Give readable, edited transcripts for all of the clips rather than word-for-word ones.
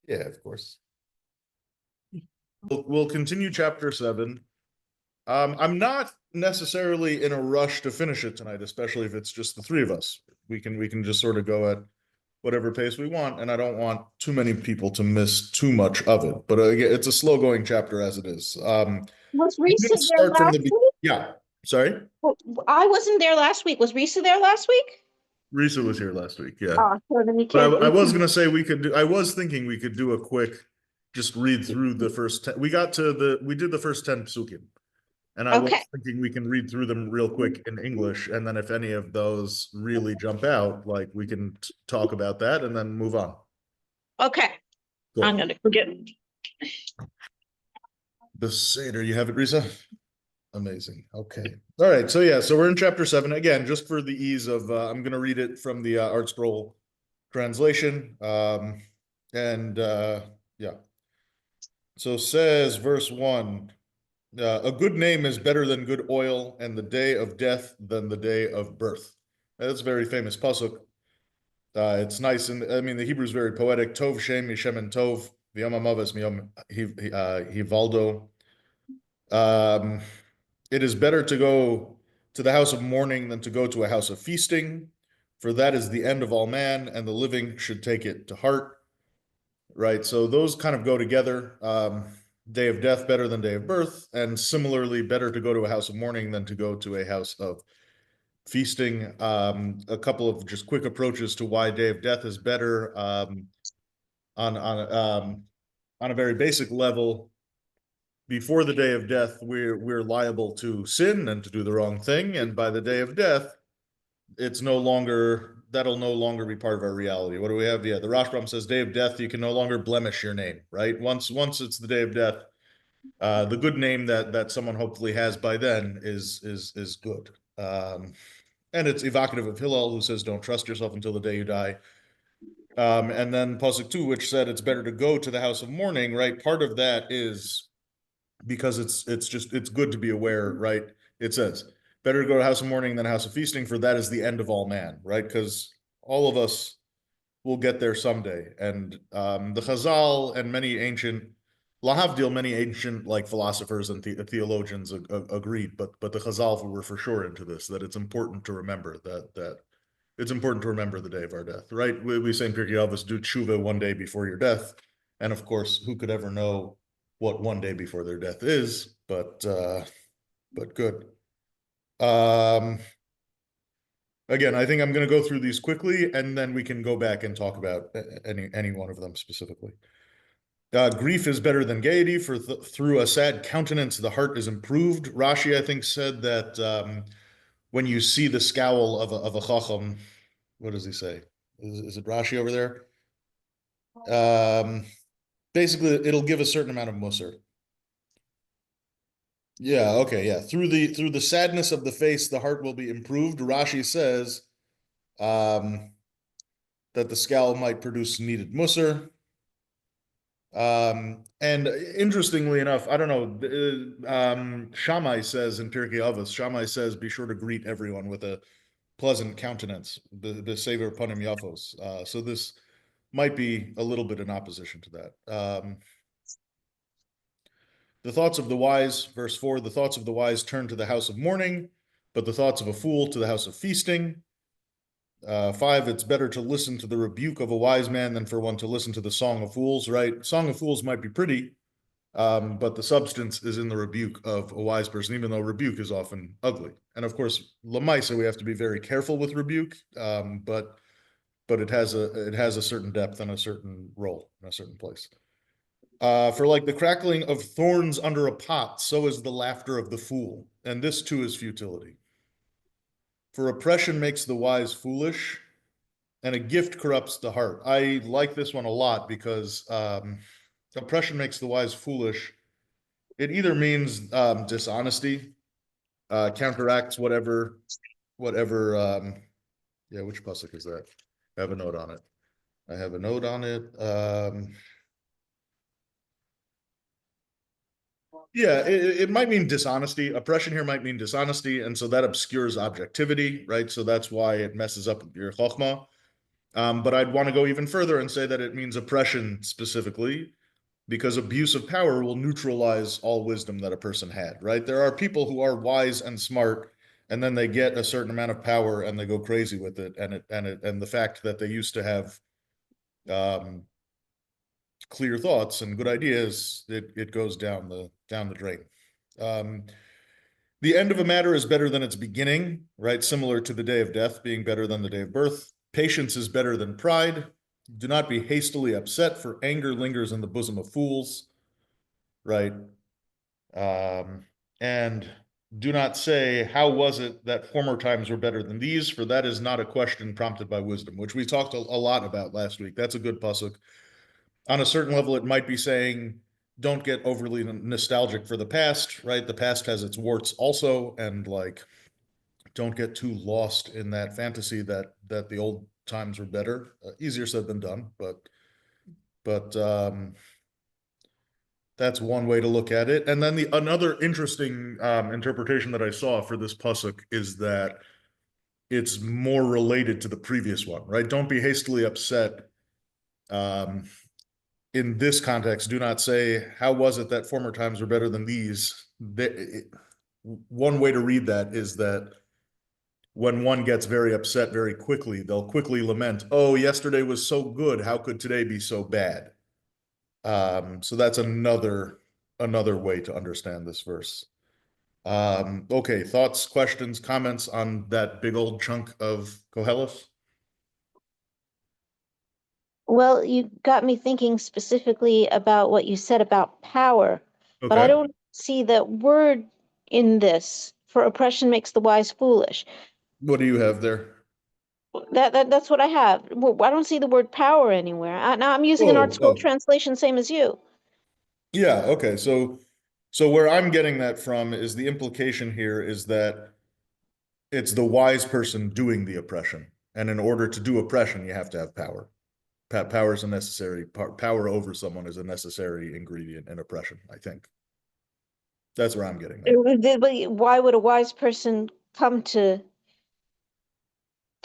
Yeah, of course. We'll continue chapter 7. I'm not necessarily in a rush to finish it tonight, especially if it's just the three of us. We can just sort of go at whatever pace we want, and I don't want too many people to miss too much of it. But again, it's a slow going chapter as it is. Was I'm Risa gonna there start from last the week? yeah. Sorry, I wasn't there last week. Was Risa there last week? Risa was here last week. Yeah, Oh, so then you but can't I do. was gonna say we could do. I was thinking we could do a quick, just read through the first 10. We did the first 10 psukim. And I was Okay. thinking we can read through them real quick in English, and then if any of those really jump out, like we can talk about that and then move on. Okay. I'm Cool. gonna forget. The Seder, you have it, Risa? Amazing. Okay. All right. So yeah, so we're in chapter 7 again, just for the ease of. I'm going to read it from the Art Scroll translation, and yeah. So says verse 1. A good name is better than good oil, and the day of death than the day of birth. That's a very famous pasuk. It's nice, and I mean the Hebrew is very poetic. Tov Shem Yishem and Tov V'yom Hamavis Miyom Hivaldo. Um, it is better to go to the house of mourning than to go to a house of feasting, for that is the end of all man, and the living should take it to heart. Right, so those kind of go together. Day of death better than day of birth, and similarly better to go to a house of mourning than to go to a house of feasting. A couple of just quick approaches to why day of death is better. On a very basic level, before the day of death, we're liable to sin and to do the wrong thing, and by the day of death, that'll no longer be part of our reality. What do we have? Yeah, the Rashbam says, day of death, you can no longer blemish your name, right? Once it's the day of death, the good name that someone hopefully has by then is good. And it's evocative of Hillel, who says, "Don't trust yourself until the day you die." And then Pasuk 2, which said it's better to go to the house of mourning, right? Part of that is because it's good to be aware, right? It says, better to go to house of mourning than a house of feasting, for that is the end of all man, right? Because all of us will get there someday. And the Chazal and many ancient Lahavdil, many ancient like philosophers and theologians agreed, but the Chazal were for sure into this, that it's important to remember that it's important to remember the day of our death, right? We say in Pirkei Avos, do tshuva one day before your death, and of course, who could ever know what one day before their death is? But good. Again, I think I'm going to go through these quickly, and then we can go back and talk about any one of them specifically. Grief is better than gaiety, for through a sad countenance the heart is improved. Rashi, I think, said that when you see the scowl of a chacham, what does he say? Is it Rashi over there? Basically, it'll give a certain amount of musar. Yeah, okay, yeah. Through the sadness of the face, the heart will be improved. Rashi says that the scowl might produce needed musar. And interestingly enough, I don't know, Shammai says in Pirkei Avos, Shammai says, be sure to greet everyone with a pleasant countenance, the savor panim yafos. So this might be a little bit in opposition to that. The thoughts of the wise, verse 4, the thoughts of the wise turn to the house of mourning, but the thoughts of a fool to the house of feasting. 5, it's better to listen to the rebuke of a wise man than for one to listen to the song of fools, right? Song of fools might be pretty, but the substance is in the rebuke of a wise person, even though rebuke is often ugly. And of course, lamaisa, we have to be very careful with rebuke, but it has a certain depth and a certain role in a certain place. For like the crackling of thorns under a pot, so is the laughter of the fool, and this too is futility. For oppression makes the wise foolish, and a gift corrupts the heart. I like this one a lot because oppression makes the wise foolish. It either means dishonesty, counteracts whatever. Yeah, which pasuk is that? I have a note on it. I have a note on it. Yeah, it might mean dishonesty. Oppression here might mean dishonesty, and so that obscures objectivity, right? So that's why it messes up your chokhmah. But I'd want to go even further and say that it means oppression specifically, because abuse of power will neutralize all wisdom that a person had, right? There are people who are wise and smart, and then they get a certain amount of power and they go crazy with it, and the fact that they used to have um, clear thoughts and good ideas, it goes down the drain. Um, the end of a matter is better than its beginning, right? Similar to the day of death being better than the day of birth. Patience is better than pride. Do not be hastily upset, for anger lingers in the bosom of fools, right? Um, and do not say, how was it that former times were better than these? For that is not a question prompted by wisdom, which we talked a lot about last week. That's a good pasuk. On a certain level, it might be saying, don't get overly nostalgic for the past, right? The past has its warts also, and like, don't get too lost in that fantasy that the old times were better. Easier said than done, but that's one way to look at it. And then another interesting interpretation that I saw for this pasuk is that it's more related to the previous one, right? Don't be hastily upset. Um, in this context, do not say, how was it that former times were better than these? One way to read that is that when one gets very upset very quickly, they'll quickly lament, oh, yesterday was so good. How could today be so bad? So that's another way to understand this verse. Okay, thoughts, questions, comments on that big old chunk of Kohelet? Well, you got me thinking specifically about what you said about power, but I Okay, don't see that word in this for oppression makes the wise foolish. what do you have there? That's what I have. I don't see the word power anywhere. Now I'm using an art Oh, scroll oh, translation, same as you. yeah, okay. So where I'm getting that from is the implication here is that it's the wise person doing the oppression. And in order to do oppression, you have to have power. Power is a necessary power over someone is a necessary ingredient in oppression, I think. That's where I'm getting that. But why would a wise person come to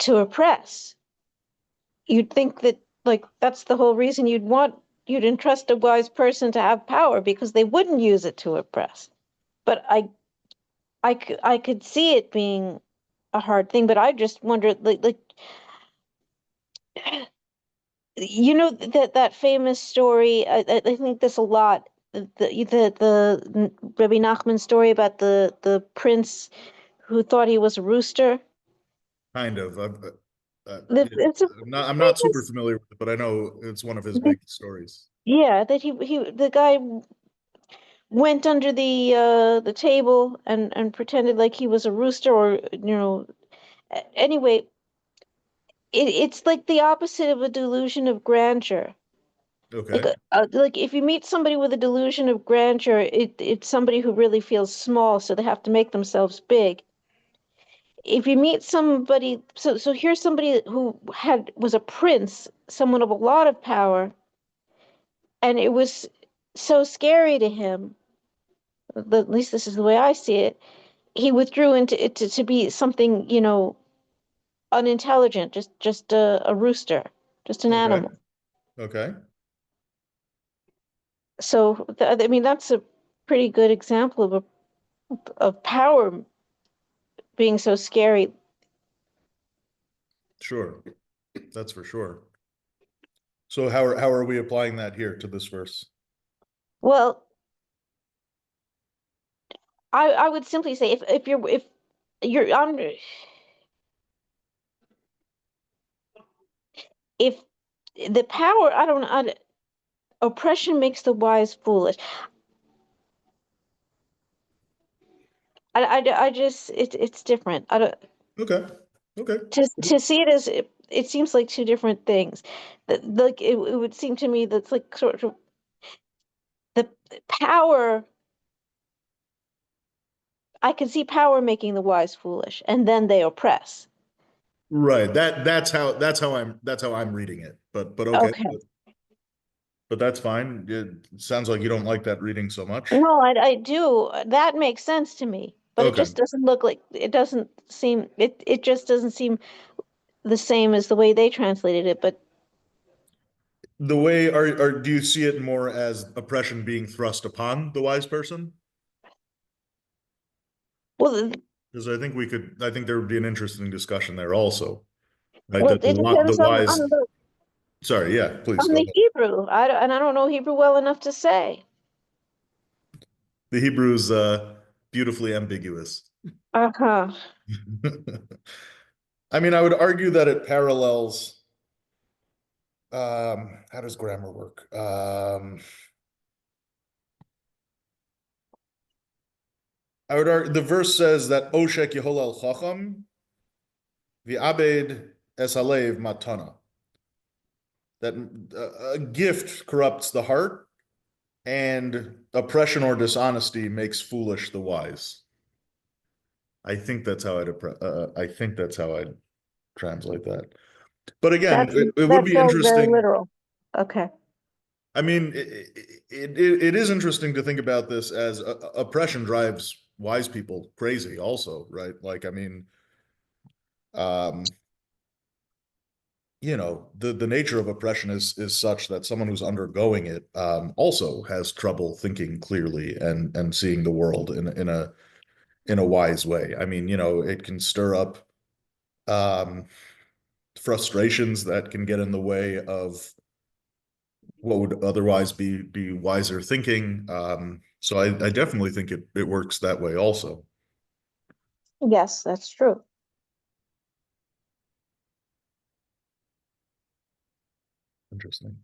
oppress? You'd think that like that's the whole reason you'd entrust a wise person to have power because they wouldn't use it to oppress. But I could see it being a hard thing, but I just wondered like you know that famous story. I think this a lot. The Rabbi Nachman story about the prince who thought he was a rooster. Kind of. It's a I'm not super famous, familiar with it, but I know it's one of his big stories. yeah, that he the guy went under the table and pretended like he was a rooster or anyway, it's like the opposite of a delusion of grandeur. Like Okay. like if you meet somebody with a delusion of grandeur, it's somebody who really feels small, so they have to make themselves big. If you meet somebody, so here's somebody who had was a prince, someone of a lot of power, and it was so scary to him. At least this is the way I see it. He withdrew into it to be something, unintelligent, just a rooster, just an Okay. animal. Okay. So I mean that's a pretty good example of power being so scary. Sure. That's for sure. So how are we applying that here to this verse? Well, I would simply say if you're on if the power oppression makes the wise foolish. I just it's different. I don't Okay. Okay. to see it as it seems like two different things. Like it would seem to me that's like sort of the power. I can see power making the wise foolish, and then they oppress. Right. That's how I'm reading it. But okay. Okay. But that's fine. It sounds like you don't like that reading so much. No, I do. That makes sense to me, but it Okay. just doesn't look like it doesn't seem it just doesn't seem the same as the way they translated it, but The way are do you see it more as oppression being thrust upon the wise person? well, Because I think there would be an interesting discussion there also, right? well, That it the depends wise, on sorry, yeah, please on go the ahead. Hebrew. And I don't know Hebrew well enough to say. The Hebrew is beautifully ambiguous. Uh-huh. I mean, I would argue that it parallels, how does grammar work? I would argue the verse says that Oshek Yeholel Chacham, V'abed es halev matana. That a gift corrupts the heart, and oppression or dishonesty makes foolish the wise. I think that's how I'd translate that. But again, it would That be sounds very interesting. literal. Okay. I mean, it is interesting to think about this as oppression drives wise people crazy also, right? Like, I mean, um, the nature of oppression is such that someone who's undergoing it also has trouble thinking clearly and seeing the world in a wise way. I mean, it can stir up um, frustrations that can get in the way of what would otherwise be wiser thinking. So I definitely think it works that way also. Yes, that's true. Interesting.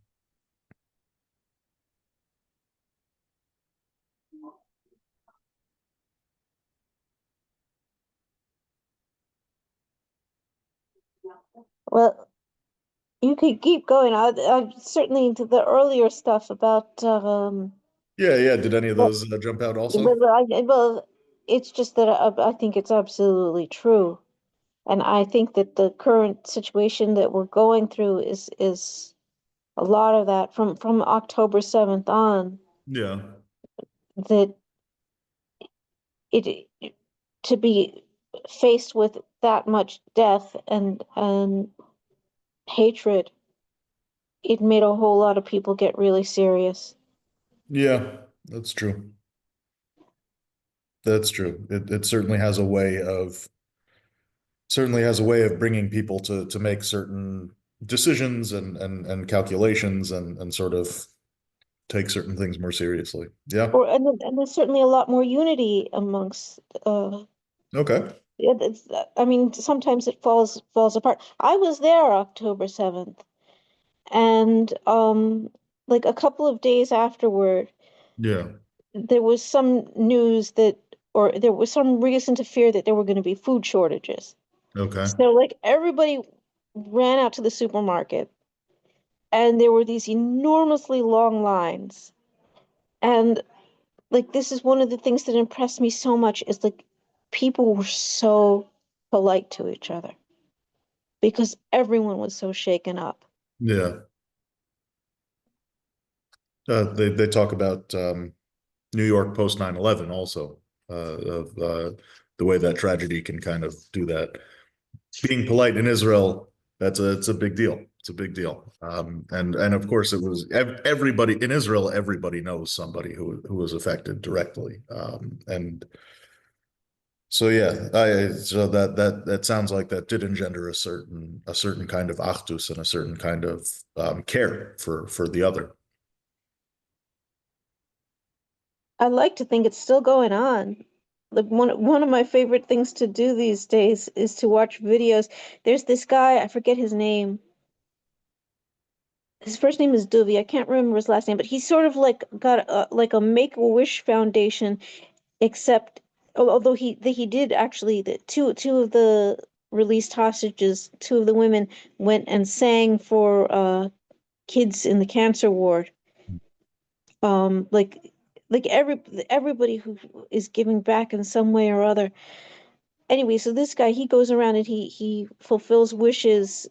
Well, you could keep going. I certainly into the earlier stuff about Yeah, yeah. Did any of but, those jump out also? well, it's just that I think it's absolutely true. And I think that the current situation that we're going through is a lot of that from October 7th on, Yeah, that it to be faced with that much death and hatred, it made a whole lot of people get really serious. yeah. That's true. That's true. It certainly has a way of bringing people to make certain decisions and calculations and sort of take certain things more seriously. Yeah. And there's certainly a lot more unity amongst Okay. I mean, sometimes it falls apart. I was there October 7th, and like a couple of days afterward, Yeah. there was some news that, or there was some reason to fear that there were going to be food shortages. Okay. So like everybody ran out to the supermarket, and there were these enormously long lines. And like this is one of the things that impressed me so much is like people were so polite to each other because everyone was so shaken up. Yeah. They talk about New York post 9/11 also, of the way that tragedy can kind of do that. Being polite in Israel, it's a big deal. It's a big deal. And of course it was everybody in Israel, everybody knows somebody who was affected directly. And so yeah, so that sounds like that did engender a certain kind of achdus and a certain kind of care for the other. I like to think it's still going on. Like one of my favorite things to do these days is to watch videos. There's this guy, I forget his name. His first name is Duvi. I can't remember his last name, but he's sort of like got like a Make-A-Wish Foundation, except although he did actually the two of the released hostages, two of the women went and sang for kids in the cancer ward. Like everybody who is giving back in some way or other. Anyway, so this guy, he goes around and he fulfills wishes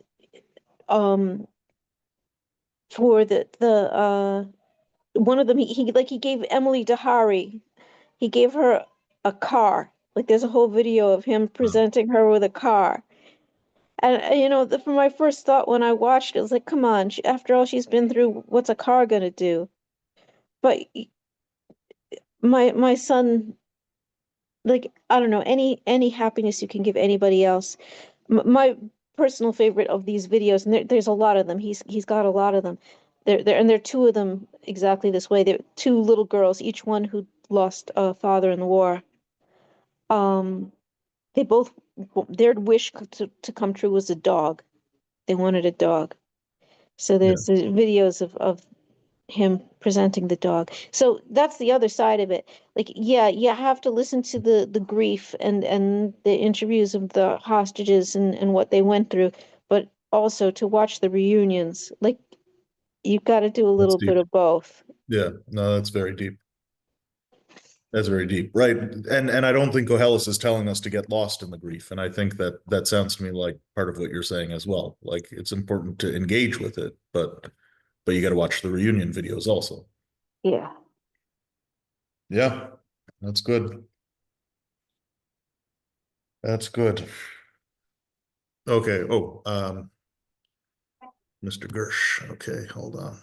um for the one of them, he gave Emily Dahari, he gave her a car. Like there's a whole video of him presenting her with a car. And for my first thought when I watched it was like, come on, after all she's been through, what's a car gonna do? But my son, like, I don't know, any happiness you can give anybody else. My personal favorite of these videos, and there's a lot of them. He's got a lot of them. There are two of them exactly this way. They're two little girls, each one who lost a father in the war. Um, they both their wish to come true was a dog. They wanted a dog. So Yeah. there's the videos of him presenting the dog. So that's the other side of it. Like, yeah, you have to listen to the grief and the interviews of the hostages and what they went through, but also to watch the reunions. Like, you've got to do a That's little bit deep. of both. Yeah, no, that's very deep. That's very deep, right? And I don't think Kohelet is telling us to get lost in the grief, and I think that that sounds to me like part of what you're saying as well. Like it's important to engage with it, but you got to watch the reunion videos also. Yeah. Yeah, that's good. That's good. Okay. Oh, Mr. Gersh. Okay, hold on.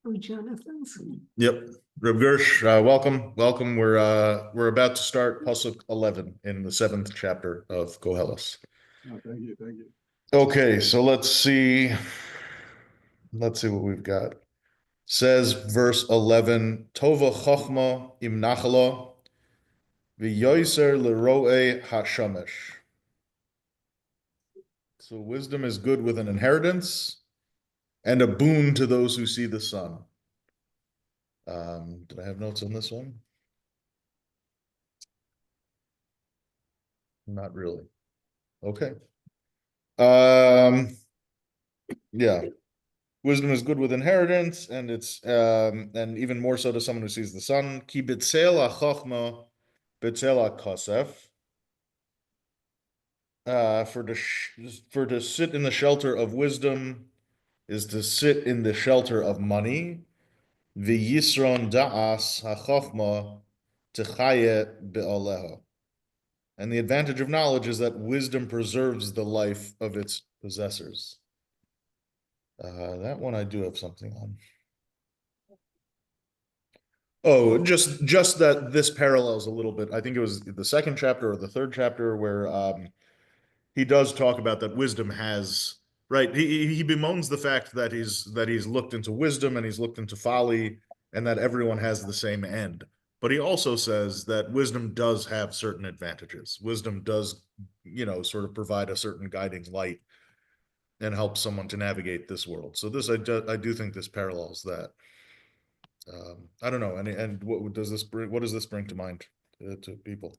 Oh, Jonathan's. Yep. Reb Gersh, welcome. Welcome. We're about to start Pasuk 11 in the seventh chapter of Koheles. Oh, thank you, thank you. Okay, so let's see. Let's see what we've got. Says verse 11, Tova Chochma im Nachala, v'yoiser leroe hashamesh. So wisdom is good with an inheritance and a boon to those who see the sun. Did I have notes on this one? Not really. Okay. Um, yeah. Wisdom is good with inheritance, and it's and even more so to someone who sees the sun. Ki b'tzel ha'chochma b'tzel ha'kosef. For to sit in the shelter of wisdom is to sit in the shelter of money. V'yisron da'as ha'chochma techaye be'aleha. And the advantage of knowledge is that wisdom preserves the life of its possessors. That one I do have something on. Oh, just that this parallels a little bit. I think it was the second chapter or the third chapter where he does talk about that wisdom has right. He bemoans the fact that he's looked into wisdom and he's looked into folly and that everyone has the same end. But he also says that wisdom does have certain advantages. Wisdom does, sort of provide a certain guiding light and help someone to navigate this world. So I do think this parallels that. I don't know. And what does this bring? What does this bring to mind to people?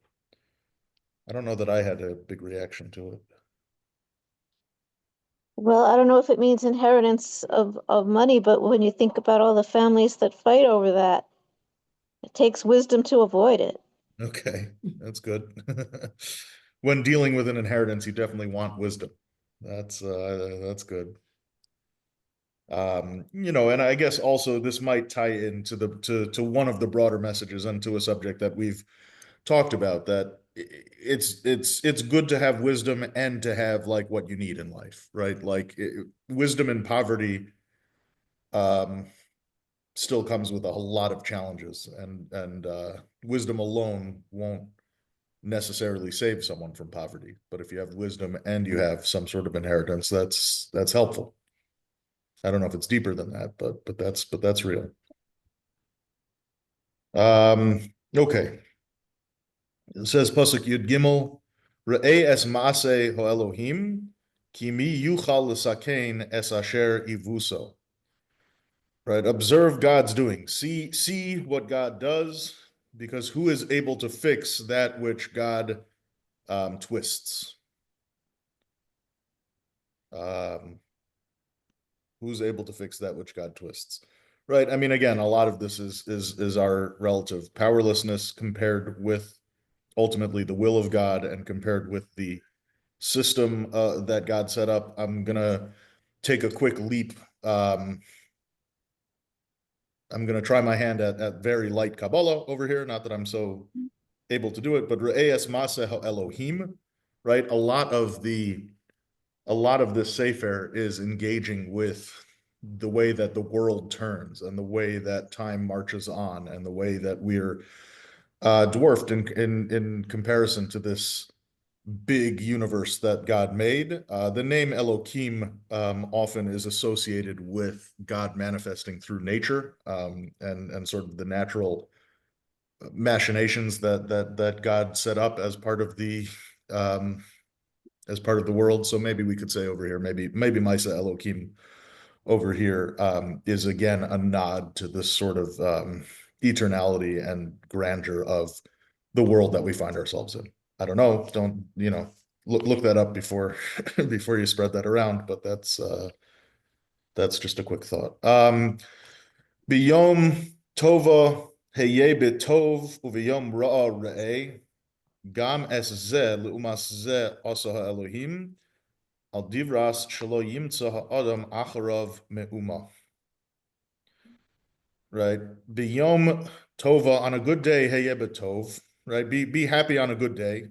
I don't know that I had a big reaction to it. Well, I don't know if it means inheritance of money, but when you think about all the families that fight over that, it takes wisdom to avoid it. Okay, that's good. When dealing with an inheritance, you definitely want wisdom. That's good. And I guess also this might tie into the to one of the broader messages and to a subject that we've talked about that it's good to have wisdom and to have like what you need in life, right? Like wisdom and poverty um still comes with a whole lot of challenges and wisdom alone won't necessarily save someone from poverty, but if you have wisdom and you have some sort of inheritance, that's helpful. I don't know if it's deeper than that, but that's real. Um, okay. It says Pasuk Yud Gimel, Re'eh es maaseh ho Elohim, ki mi yuchal l'sakein es asher ivuso. Right? Observe God's doing. See what God does, because who is able to fix that which God twists? Um, who's able to fix that which God twists? Right. I mean, again, a lot of this is our relative powerlessness compared with ultimately the will of God and compared with the system that God set up. I'm gonna take a quick leap. I'm gonna try my hand at very light Kabbalah over here. Not that I'm so able to do it. But re'es maseh Elohim, right? A lot of this Sefer is engaging with the way that the world turns and the way that time marches on and the way that we're dwarfed in comparison to this big universe that God made. The name Elohim often is associated with God manifesting through nature and sort of the natural machinations that God set up um, as part of the world. So maybe we could say over here, maybe Misa Elohim over here is again a nod to this sort of eternality and grandeur of the world that we find ourselves in. I don't know. Don't, look that up before before you spread that around, but that's just a quick thought. Biyom tova heye betov uviyom ra'a re'eh gam es ze leumas ze asa Elohim al divras shelo yimtza ha'adam acharav me'uma. Right? Biyom tova, on a good day, heye betov, right? Be happy on a good day,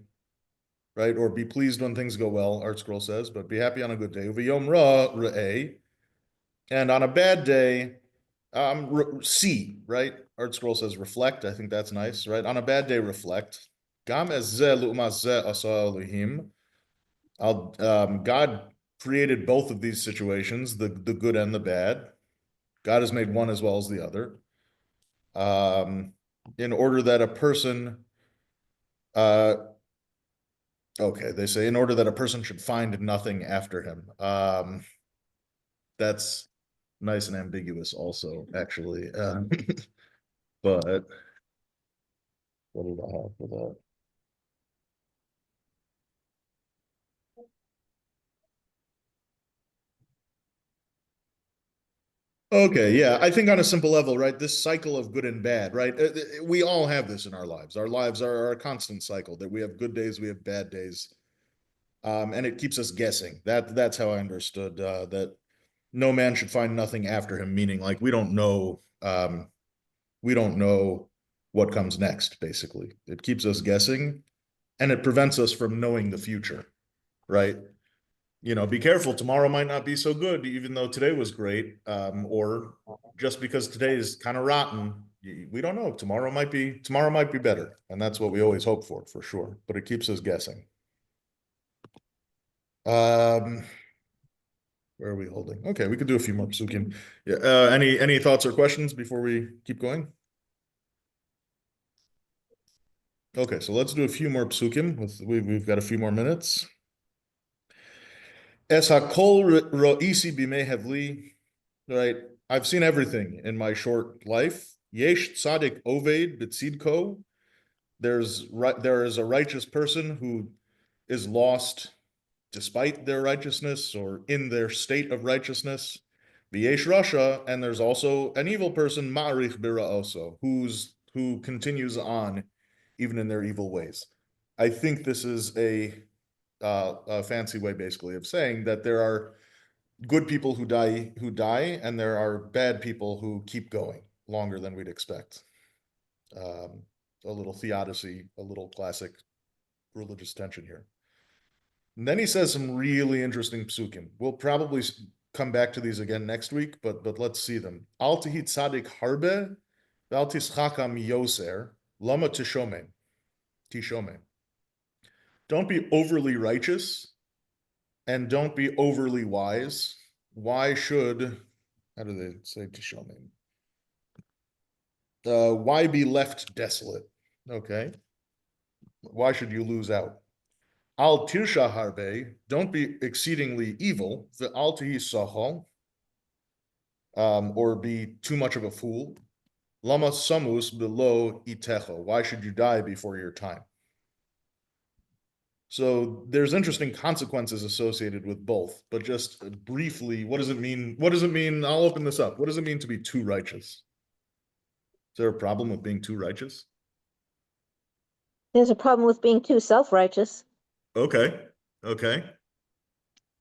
right? Or be pleased when things go well, Art Scroll says, but be happy on a good day. Uviyom ra re'eh, and on a bad day, see, right? Art Scroll says reflect. I think that's nice, right? On a bad day, reflect. Gam ez ze lu'mas ze asa Elohim. God created both of these situations, the good and the bad. God has made one as well as the other. In order that a person, okay, they say in order that a person should find nothing after him. That's nice and ambiguous also, actually. But what did I have for that? Okay, yeah, I think on a simple level, right? This cycle of good and bad, right? We all have this in our lives. Our lives are a constant cycle that we have good days, we have bad days. And it keeps us guessing. That's how I understood that no man should find nothing after him, meaning like we don't know what comes next, basically. It keeps us guessing and it prevents us from knowing the future, right? Be careful. Tomorrow might not be so good, even though today was great. Or just because today is kind of rotten, we don't know. Tomorrow might be better. And that's what we always hope for sure. But it keeps us guessing. Where are we holding? Okay, we could do a few more psukim. Yeah. Any thoughts or questions before we keep going? Okay, so let's do a few more psukim. We've got a few more minutes. Es hakol ro'isi bimei hevli. Right, I've seen everything in my short life. Yesh tzadik oved b'tzidko. There is a righteous person who is lost despite their righteousness or in their state of righteousness. V'yesh rasha, and there's also an evil person, ma'arich bira'oso, who continues on even in their evil ways. I think this is a fancy way, basically, of saying that there are good people who die, and there are bad people who keep going longer than we'd expect. A little theodicy, a little classic religious tension here. And then he says some really interesting psukim. We'll probably come back to these again next week, but let's see them. Al tihi tzadik harbe, val tischakam yoser, lama tishomen. Don't be overly righteous, and don't be overly wise. Why should, how do they say tishomen? Why be left desolate? Okay. Why should you lose out? Al tirsha harbe, don't be exceedingly evil. The al tihi sahol, or be too much of a fool. Lama samus below itecho. Why should you die before your time? So there's interesting consequences associated with both, but just briefly, what does it mean? What does it mean? I'll open this up. What does it mean to be too righteous? Is there a problem with being too righteous? There's a problem with being too self-righteous. Okay. Okay.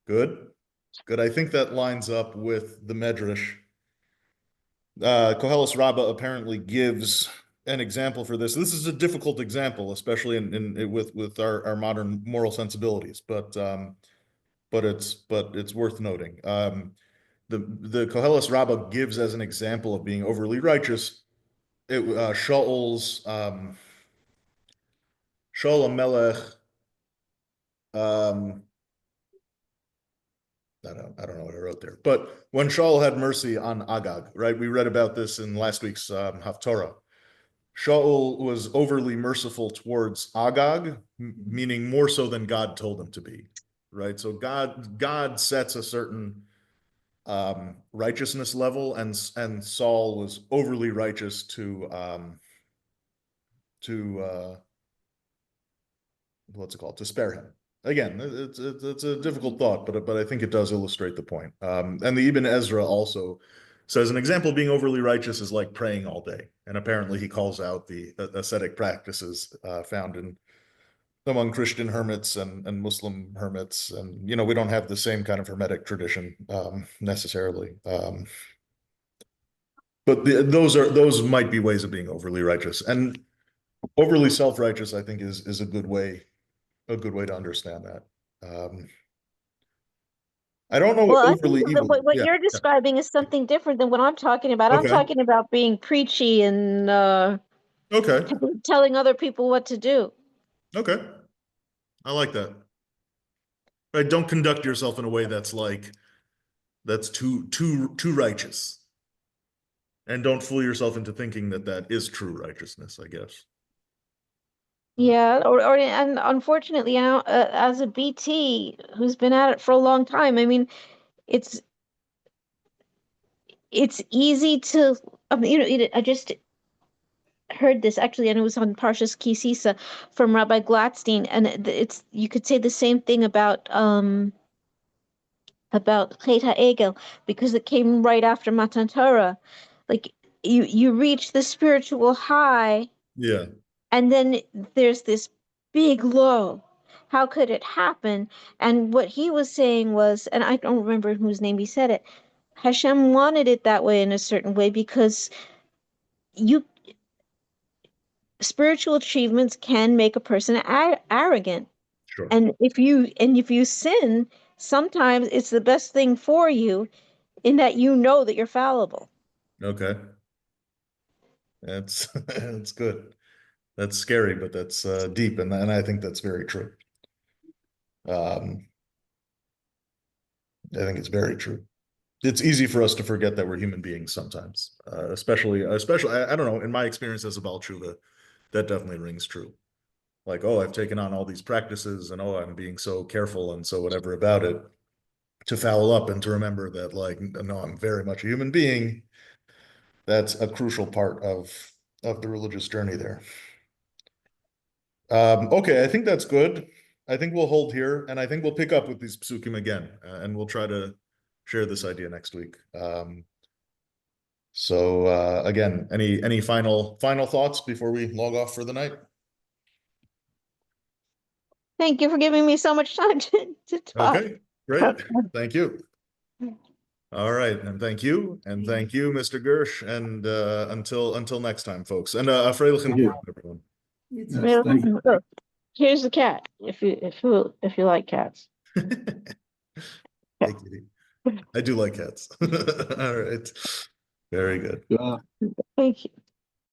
Good. Good. I think that lines up with the Medrash. Kohelet Rabbah apparently gives an example for this. This is a difficult example, especially with our modern moral sensibilities, but it's worth noting. The Kohelet Rabbah gives as an example of being overly righteous. Shaul's Shaul HaMelech. I don't know what I wrote there, but when Shaul had mercy on Agag, right? We read about this in last week's Haftorah. Shaul was overly merciful towards Agag, meaning more so than God told him to be, right? So God sets a certain righteousness level, and Saul was overly righteous to what's it called, to spare him. Again, it's a difficult thought, but I think it does illustrate the point. And the Ibn Ezra also says an example of being overly righteous is like praying all day, and apparently he calls out the ascetic practices found in among Christian hermits and Muslim hermits, and we don't have the same kind of hermetic tradition necessarily. But those might be ways of being overly righteous, and overly self-righteous, I think, is a good way to understand that. I don't know what Well, I think overly that evil is. what Yeah. you're describing is something different than what I'm talking about. I'm Okay. talking about being preachy and Okay. telling other people what to do. Okay. I like that. Right. Don't conduct yourself in a way that's too righteous. And don't fool yourself into thinking that is true righteousness, I guess. Yeah, and unfortunately, as a BT who's been at it for a long time, I mean, it's it's easy to, I just heard this actually, and it was on Parshas Kisisa from Rabbi Gladstein, and it's you could say the same thing about Chet HaEgel because it came right after Matan Torah. Like you reach the spiritual high, Yeah. and then there's this big low. How could it happen? And what he was saying was, and I don't remember in whose name he said it, Hashem wanted it that way in a certain way because you spiritual achievements can make a person arrogant. Sure. And if you sin, sometimes it's the best thing for you in that you know that you're fallible. Okay. That's that's good. That's scary, but that's deep, and I think that's very true. Um, I think it's very true. It's easy for us to forget that we're human beings sometimes, especially I don't know, in my experience as a Baal Tshuva, that definitely rings true. Like, oh, I've taken on all these practices, and oh, I'm being so careful and so whatever about it, to foul up and to remember that, like, no, I'm very much a human being. That's a crucial part of the religious journey there. Okay, I think that's good. I think we'll hold here, and I think we'll pick up with these psukim again, and we'll try to share this idea next week. So again, any final thoughts before we log off for the night? Thank you for giving me so much time to talk. Okay, great. Thank you. All right, and thank you, Mr. Gersh, and until next time, folks, and Freilichen, everyone. Yes, thank you. Oh, here's the cat. If you like cats. Hey, kitty. I do like cats. All right, very good. Yeah. Thank you.